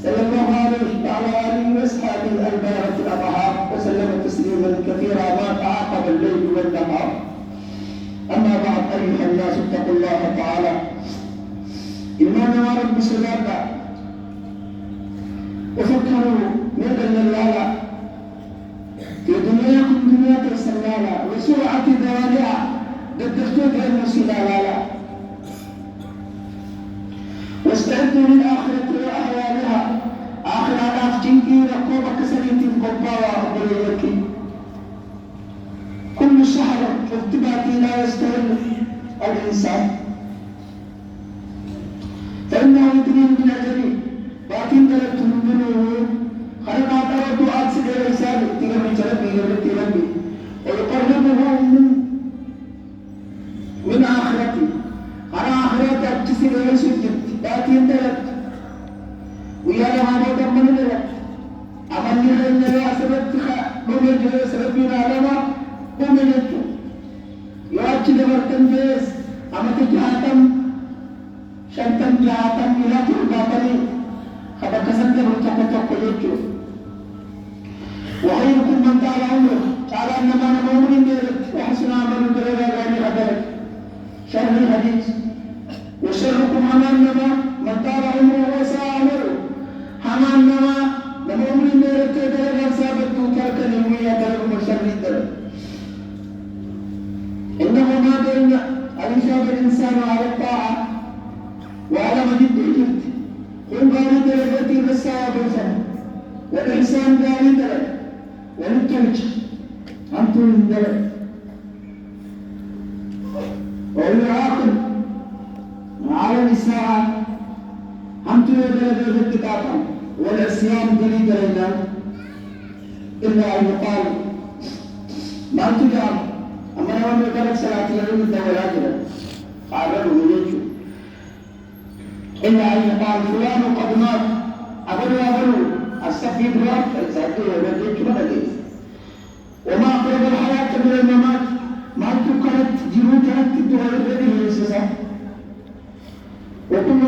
صلى الله عليه وعلى آله وأصحابه البررة الأطهار وسلم تسليما كثيرا ما تعاقب الليل والنهار. أما بعد أيها الناس اتقوا الله تعالى إيمانا ورب سلامة وفكروا من الله في دنياكم دنيا تسلالا وسرعة ذوالها بالدكتور المسلالا واستعدوا للآخرة وأحوالها آخر آلاف جنكي رقوبة كسرية القباوة أبريكي كل شهر ارتباطي لا يستهل الإنسان فإنه يدري من أجله لكن دلت منه خلق أعطاه أكسد الإنسان تغمي تربي ويقربه من آخرته على آخرته أكسد الإنسان لكن دلت ويا لما موت من دلت أمني خيرنا يا سببتك ممجه سببنا لما ممجته يؤكد برتن جيس أمتك جهاتم شنتم جهاتم إلى ترباطني خبر كسنت برتقطق يجو وخيركم من طال عمره قال إنما أنا مؤمن ديرت وحسن عمل ديرت غني غدرت شر الحديث وشركم أمامنا من طال عمره وساء عمره أمامنا لمؤمن ديرت ديرت ثابت وكالكني ويا ديرت وشر الديرت إنه ما بين أن يشاب الإنسان على الطاعة وعلى مجد الجد والبارد التي بالصواب والفهم والإحسان ذلك لك وللتوجه أنتم من ذلك والعاقل على الإساءة أنتم ذلك الاتقاطا والعصيان دليل لنا إلا أن يقال ما تجعل أما أنا أقول لك صلاة اليوم الدولات قاربه يجو إلا أن يقال فلان قد مات أقول أستفيد رأيك فلسأته ويجيك مدى